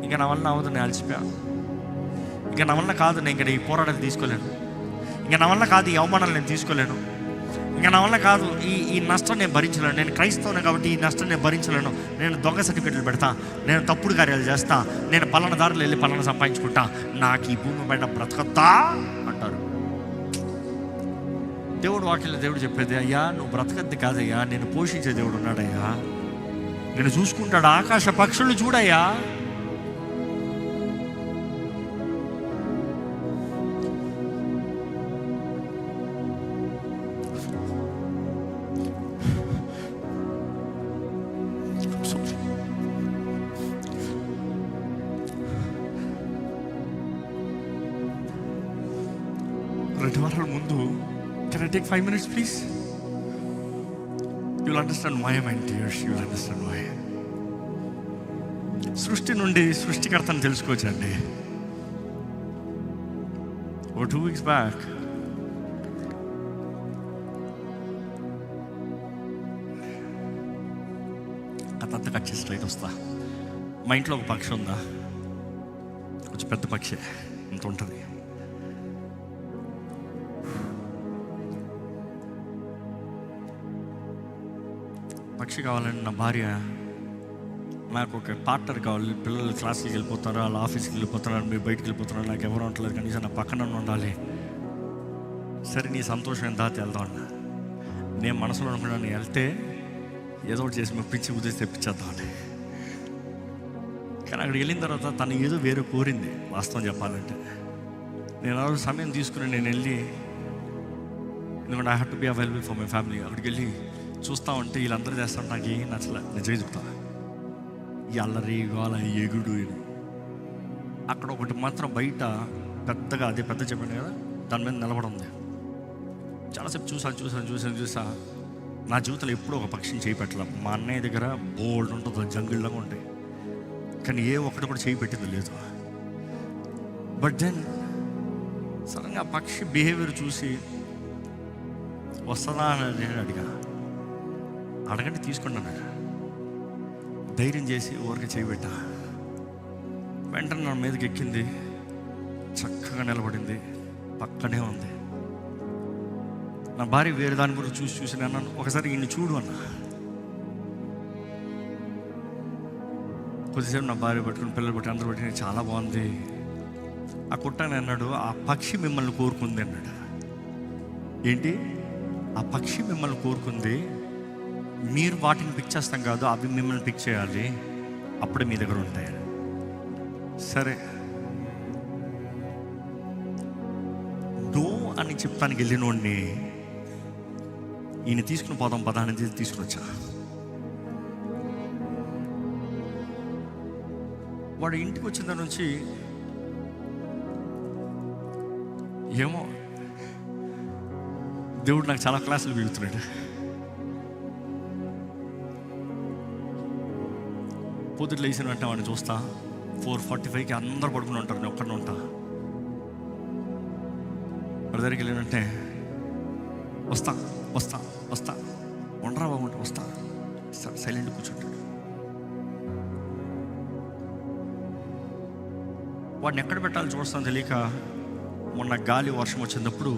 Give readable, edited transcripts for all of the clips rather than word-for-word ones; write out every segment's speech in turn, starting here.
ఇంకా నా వల్ల అవ్వదు, నేను అలసిపోయాను, ఇంకా నా వల్ల కాదు, నేను ఇక్కడ ఈ పోరాటాలు తీసుకోలేను, ఇంకా నా వల్ల కాదు, ఈ అవమానాలు నేను తీసుకోలేను, ఇంకా నా వల్ల కాదు, ఈ నష్టం నేను భరించలేను, నేను క్రైస్తవుని కాబట్టి ఈ నష్టం నేను భరించలేను, నేను దొంగ సర్టిఫికెట్లు పెడతా, నేను తప్పుడు కార్యాలు చేస్తా, నేను పలానా దారులు వెళ్ళి పలానా సంపాదించుకుంటా, నాకు ఈ భూమి పైన బ్రతకద్దా అంటారు. దేవుడు వాక్యంలో దేవుడు చెప్పేది, అయ్యా నువ్వు బ్రతకద్ది కాదయ్యా, నేను పోషించే దేవుడు ఉన్నాడయ్యా, నేను చూసుకుంటాడు, ఆకాశ పక్షులు చూడయ్యా. రెండు వారాల ముందు, can I take 5 minutes please? You'll understand why I'm in tears. You'll understand why. సృష్టి నుండి సృష్టికర్తను తెలుసుకోవచ్చండి. ఓ 2 weeks బ్యాక్ అతంతా కట్ చేసి స్ట్రైట్ వస్తా. మా ఇంట్లో ఒక పక్షి ఉందా, కొంచెం పెద్ద పక్షి, ఇంత ఉంటుంది. పక్షి కావాలని నా భార్య, నాకు ఒక పార్ట్నర్ కావాలి, పిల్లలు క్లాస్కి వెళ్ళిపోతారు, వాళ్ళ ఆఫీస్కి వెళ్ళిపోతున్నారు, మీరు బయటికి వెళ్ళిపోతున్నారు, నాకు ఎవరు ఉండలేదు, కనీసం నా పక్కన ఉండాలి. సరే నీ సంతోషం దాటి వెళ్దాం అన్న. నేను మనసులో అనుకున్నాను, వెళ్తే ఏదో ఒకటి చేసి మెప్పించి ఉద్దేశం తెప్పించేద్దామని. కానీ అక్కడికి వెళ్ళిన తర్వాత తను ఏదో వేరే కోరింది. వాస్తవం చెప్పాలంటే నేను ఆ రోజు సమయం తీసుకుని నేను వెళ్ళి, ఎందుకంటే I have to be available for my family. అక్కడికి వెళ్ళి చూస్తూ ఉంటే వీళ్ళందరూ చేస్తాను, నాకు ఏం నచ్చలే. నిజంగా చెప్తా, ఈ అల్లరి వాళ్ళ ఎగుడు. అక్కడ ఒకటి మాత్రం బయట పెద్దగా, అదే పెద్ద చెప్పాను కదా, దాని మీద నిలబడి ఉంది. చాలాసేపు చూసా. నా జీవితంలో ఎప్పుడూ ఒక పక్షిని చేయి పెట్టాల. మా అన్నయ్య దగ్గర బోల్డ్ ఉంటుంది, జంగిల్లాగా ఉంటాయి, కానీ ఏ ఒక్కటి కూడా చేయి పెట్టింది లేదు. బట్ దెన్ సడన్గా ఆ పక్షి బిహేవియర్ చూసి వస్తుందా అని నేను అడగండి తీసుకున్నాను. ధైర్యం చేసి ఊరికి చేయబెట్టా. వెంటనే నా మీదకి ఎక్కింది, చక్కగా నిలబడింది, పక్కనే ఉంది. నా భార్య వేరే దాని గురించి చూసి నేను ఒకసారి ఈయన్ని చూడు అన్నా. కొద్దిసేపు నా భార్య పట్టుకుని, పిల్లలు పట్టి, అందరూ పట్టి, చాలా బాగుంది. ఆ కుట్టాను అన్నాడు, ఆ పక్షి మిమ్మల్ని కోరుకుంది అన్నాడు. ఏంటి? ఆ పక్షి మిమ్మల్ని కోరుకుంది, మీరు వాటిని పిక్ చేస్తాం కాదు, అవి మిమ్మల్ని పిక్ చేయాలి, అప్పుడే మీ దగ్గర ఉంటాయి. సరే నో అని చెప్తానికి వెళ్ళినోడిని ఈయన తీసుకుని పోదాం పదా అనేది తీసుకుని వచ్చా. వాడు ఇంటికి వచ్చిన దాని నుంచి ఏమో దేవుడు నాకు చాలా క్లాసులు పీగుతున్నాడు. పొద్దుట్లు వేసిన వెంటనే వాడిని చూస్తా. 4:45కి అందరూ పడుకుని ఉంటారు, నేను ఒక్కడిని ఉంటా. వాడి దగ్గరికి వెళ్ళినంటే వస్తా ఉండరా బాగుంటా, వస్తా. సైలెంట్ కూర్చుంటాడు. వాడిని ఎక్కడ పెట్టాలో చూస్తాను తెలియక, మొన్న గాలి వర్షం వచ్చినప్పుడు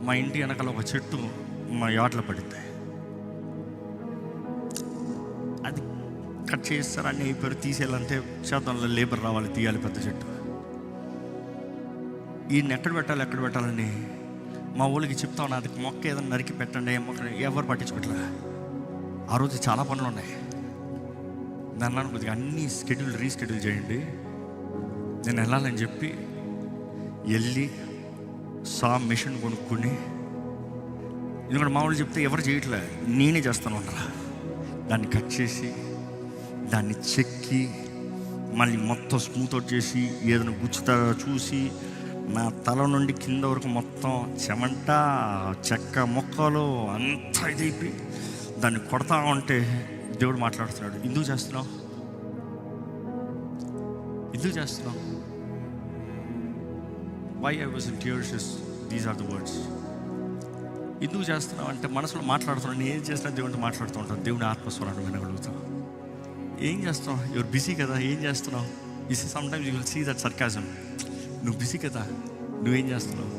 మా ఇంటి వెనకాల ఒక చెట్టు మా యార్డ్లో పడింది. అది కట్ చేస్తారు, అన్నీ అయిపోయి తీసేయాలంటే శాతంలో లేబర్ రావాలి, తీయాలి పెద్ద చెట్టు. ఈయన్ని ఎక్కడ పెట్టాలని మా ఊళ్ళకి చెప్తా ఉన్నా, అది మొక్క ఏదైనా నరికి పెట్టండి, మొక్క ఎవరు పట్టించుకోవట్లే. ఆ రోజు చాలా పనులు ఉన్నాయి. దాన్ని కొద్దిగా అన్నీ రీస్కెడ్యూల్ చేయండి, నేను వెళ్ళాలని చెప్పి వెళ్ళి మెషిన్ కొనుక్కుని, ఎందుకంటే మా వాళ్ళు చెప్తే ఎవరు చేయట్లే, నేనే చేస్తాను ఉండరా. దాన్ని కట్ చేసి, దాన్ని చెక్కి, మళ్ళీ మొత్తం స్మూత్ అవుట్ చేసి, ఏదైనా గుచ్చుతా చూసి, నా తల నుండి కింద వరకు మొత్తం చెమంట, చెక్క మొక్కలు అంతా ఇదైపోయి దాన్ని కొడతా ఉంటే దేవుడు మాట్లాడుతున్నాడు, ఎందుకు చేస్తున్నావు? Why I was in tears is, these are the words. ఎందుకు చేస్తున్నావు అంటే మనసులో మాట్లాడుతున్నాను. నేను ఏం చేసినా దేవుడితో మాట్లాడుతూ ఉంటాను. దేవుని ఆత్మస్వరాన్ని వినగలుగుతాను. ఏం చేస్తున్నావు? యువర్ బిజీ కదా, ఏం చేస్తున్నావు? Sometimes you will see that sarcasm. నువ్వు బిజీ కదా, నువ్వేం చేస్తున్నావు?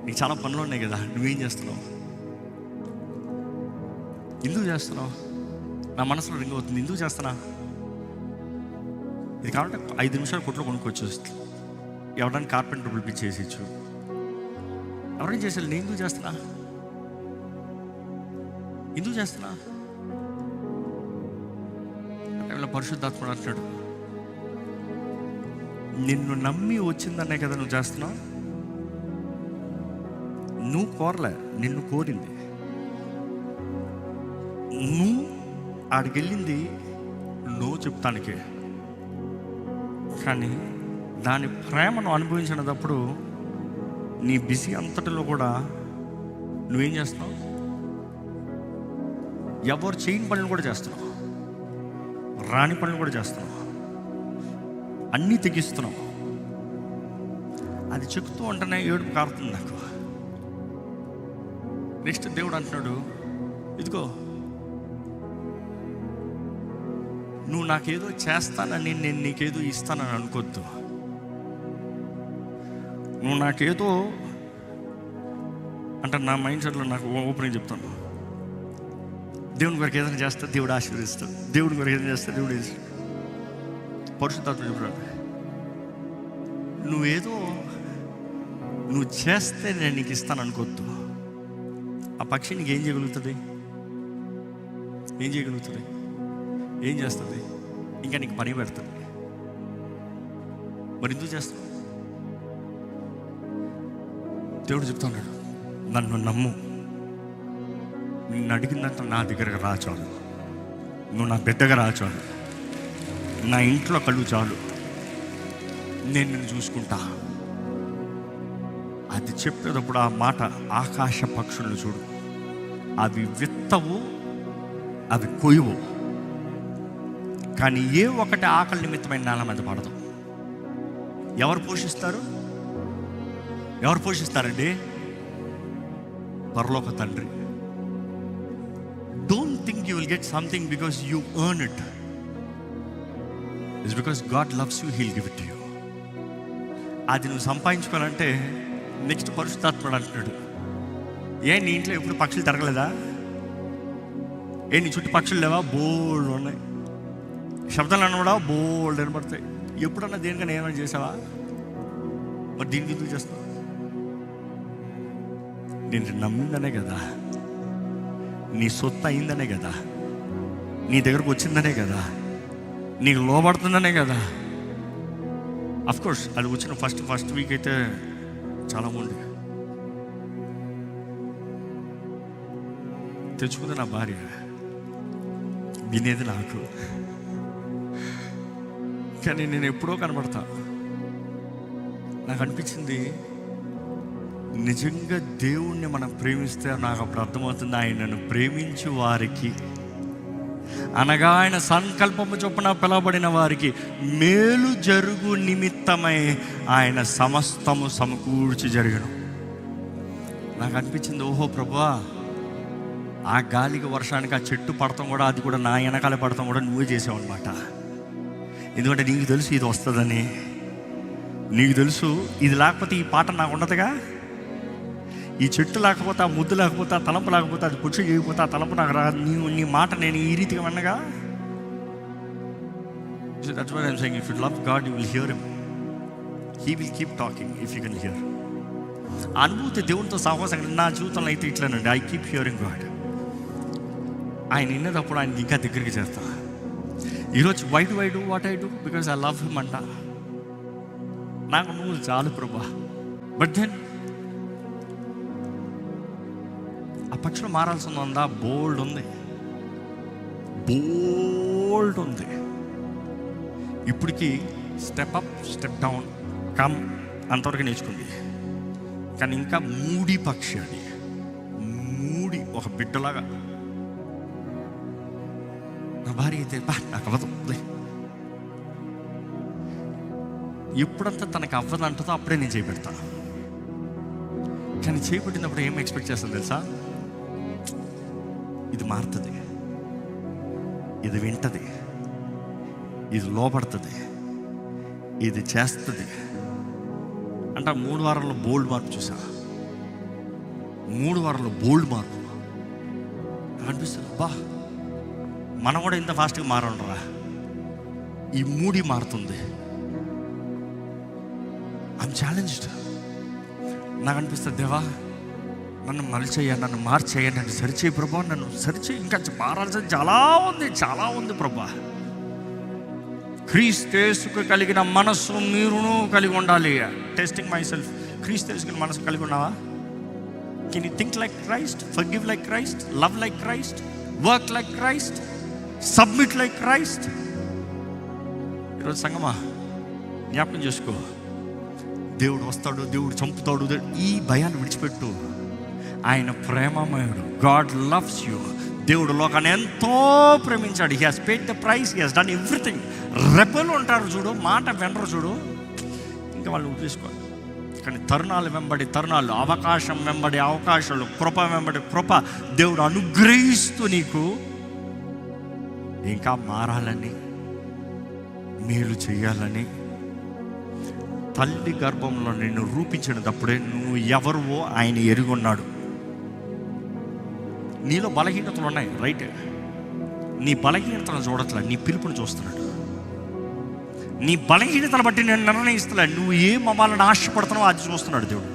నీకు చాలా పనులు ఉన్నాయి కదా, నువ్వేం చేస్తున్నావు? ఎందుకు చేస్తున్నావు? నా మనసులో రింగ్ అవుతుంది, ఎందుకు చేస్తున్నా? ఇది కాబట్టి 5 నిమిషాలు కొట్లో కొనుక్కొచ్చు, ఎవరైనా కార్పెంటర్ పిలిపించేసేయచ్చు, ఎవరైనా చేసేది. నేను ఎందుకు చేస్తున్నా? ఎందుకు చేస్తున్నా? అంటే పరిశుద్ధాత్ముడు అంటున్నాడు, నిన్ను నమ్మి వచ్చిందనే కదా నువ్వు చేస్తున్నావు. నువ్వు కోరలే, నిన్ను కోరింది. నువ్వు ఆడికెళ్ళింది నువ్వు చెప్తానికే, కానీ దాని ప్రేమను అనుభవించినప్పుడు నీ బిజీ అంతటిలో కూడా నువ్వేం చేస్తున్నావు? ఎవరు చేయని పనులు కూడా చేస్తున్నావు, రాని పనులు కూడా చేస్తున్నావు, అన్నీ తెగిస్తున్నావు. అది చెక్కుతూ ఉంటేనే ఏడుపు కారుతుంది నాకు. నెక్స్ట్ దేవుడు అంటున్నాడు, ఇదిగో నువ్వు నాకేదో చేస్తానని నేను నీకేదో ఇస్తానని అనుకోవద్దు. నువ్వు నాకేదో అంటే నా మైండ్ సెట్లో నాకు ఓపెనింగ్ చెప్తాను. దేవుని కొరకు ఏదైనా చేస్తా, దేవుడు ఆశీర్వదిస్తాడు. దేవుడి కొరకు ఏదైనా చేస్తా, దేవుడు ఇస్తాడు. పరిశుద్ధాత్మ చెప్తాడు, నువ్వు చేస్తే నేను నీకు ఇస్తాను అనుకోవద్దు. ఆ పక్షి నీకు ఏం చేయగలుగుతుంది? ఏం చేస్తుంది? ఇంకా నీకు పని పెడుతుంది. మరి ఎందుకు చేస్తావు? దేవుడు చెప్తున్నాడు, నన్ను నమ్ము, నిన్ను అడిగిందంటే నా దగ్గరకు రా చాలు, నువ్వు నా బిడ్డగా రా చాలు, నా ఇంట్లో కళ్ళు చాలు, నేను నిన్ను చూసుకుంటా. అది చెప్పేటప్పుడు ఆ మాట, ఆకాశ పక్షులను చూడు, అవి విత్తవు, అవి కొయ్యవు, కానీ ఏ ఒకటి ఆకలి నిమిత్తమైన నేల మీద పడదు. ఎవరు పోషిస్తారండి? పరలోక తండ్రి. Don't think you will get something because you earn it. It's because God loves you, heal give it to you. అది నువ్వు సంపాదించుకోవాలంటే నెక్స్ట్ పరిశుద్ధాత్ముడు అంటున్నాడు, నీ ఇంట్లో ఎప్పుడు పక్షులు తిరగలేదా? నీ చుట్టూ పక్షులు లేవా? బోల్డ్ ఉన్నాయి. శబ్దాలు అన్నా బోల్డ్ వినపడతాయి. ఎప్పుడన్నా దేనికన్నా ఏమైనా చేసావా? మరి దీనికి ఎందుకు చేస్తావు? నేను నమ్మిందనే కదా, నీ సొత్తు అయిందనే కదా, నీ దగ్గరకు వచ్చిందనే కదా, నీకు లోబడుతుందనే కదా. అఫ్కోర్స్ అది వచ్చిన ఫస్ట్ వీక్ అయితే చాలా మంది తెచ్చుకుంది నా భార్య, వినేది నాకు. కానీ నేను ఎప్పుడో కనబడతా. నాకు అనిపించింది, నిజంగా దేవుణ్ణి మనం ప్రేమిస్తే నాకు అప్పుడు అర్థమవుతుంది, ఆయనను ప్రేమించు వారికి, అనగా ఆయన సంకల్పము చొప్పున పిలవబడిన వారికి మేలు జరుగు నిమిత్తమై ఆయన సమస్తము సమకూర్చి జరిగను. నాకు అనిపించింది, ఓహో ప్రభువా, ఆ గాలికి వర్షానికి ఆ చెట్టు పడతాం కూడా, అది కూడా నా వెనకాల పడతాం కూడా నువ్వే చేసావు అనమాట. ఎందుకంటే నీకు తెలుసు ఇది వస్తుందని, నీకు తెలుసు ఇది లేకపోతే ఈ పాట నాకు ఉండదుగా, ఈ చెట్టు లేకపోతే, ఆ ముద్దు లేకపోతే, ఆ తలంపు లేకపోతే, అది పుచ్చు చేయకపోతే, ఆ తలంపు నాకు రాదు. నీ మాట నేను ఈ రీతిగా విన్నగా. That's what I'm saying, if you love God you will hear him, he will keep talking if you can hear. అనుభూతి దేవునితో సహవాసంగా నా జీవితంలో అయితే ఇట్లానండి, ఐ కీప్ హియరింగ్ గాడ్. ఆయన వినేటప్పుడు ఆయన ఇంకా దగ్గరికి చేస్తా. ఈరోజు why do I do what I do? Because I love him అంట. నాకు నువ్వు చాలు ప్రభా. బట్ దెన్ ఆ పక్షులు మారాల్సి ఉందా? బోల్డ్ ఉంది. ఇప్పటికి step up, step down, come అంతవరకు నేర్చుకుంది. కానీ ఇంకా మూడి పక్షి, అది మూడి ఒక బిడ్డలాగా. నా భార్య అయితే నాకు అవ్వదు, ఎప్పుడంతా తనకు అవ్వదంటుందో అప్పుడే నేను చేపెడతాను. కానీ చేపెట్టినప్పుడు ఏం ఎక్స్పెక్ట్ చేస్తాను తెలుసా? ఇది మారుతుంది, ఇది వింటది, ఇది లోపడుతుంది, ఇది చేస్తుంది అంటే 3 వారాల్లో బోల్డ్ మార్పు చూసా. 3 వారాల్లో బోల్డ్ మార్పు అనిపిస్తుంది. బా మనం కూడా ఇంత ఫాస్ట్గా మారండిరా. ఈ 3 మారుతుంది. I'm challenged. నాకు అనిపిస్తుంది, దేవా నన్ను మలిచేయ, నన్ను మార్చేయ, నన్ను సరిచేయి ప్రభా, నన్ను సరిచేయి. ఇంకా మారాల్సింది చాలా ఉంది ప్రభా. క్రీస్తుకు కలిగిన మనస్సు మీరును కలిగి ఉండాలి. Testing my self. క్రీస్తుకు మనసు కలిగి ఉన్నావా? Can you think like Christ, forgive like Christ, love like Christ, work like Christ, submit like Christ? ఈరోజు సంగమా జ్ఞాపకం చేసుకో, దేవుడు వస్తాడు, దేవుడు చంపుతాడు, ఈ భయాన్ని విడిచిపెట్టు. ఆయన ప్రేమమయుడు. God loves you. దేవుడు లోకాన్ని ఎంతో ప్రేమించాడు. He has paid the price, he has done everything. Rebel ఉంటారు చూడు, మాట వెనరు చూడు, ఇంకా వాళ్ళు వదిలేసుకోవాలి. కానీ తరుణాలు వెంబడి తరుణాలు, అవకాశం వెంబడి అవకాశాలు, కృప వెంబడి కృప దేవుడు అనుగ్రహిస్తూ నీకు ఇంకా మారాలని, మేలు చేయాలని, తల్లి గర్భంలో నిన్ను రూపించినప్పుడే నువ్వు ఎవరువో ఆయన ఎరుగున్నాడు. నీలో బలహీనతలు ఉన్నాయి, రైట్. నీ బలహీనతలను చూడట్లే, నీ పిలుపుని చూస్తున్నాడు. నీ బలహీనతను బట్టి నేను నిర్ణయిస్తున్నా, నువ్వు ఏం అవ్వాలని ఆశపడుతున్నావో అది చూస్తున్నాడు దేవుడు.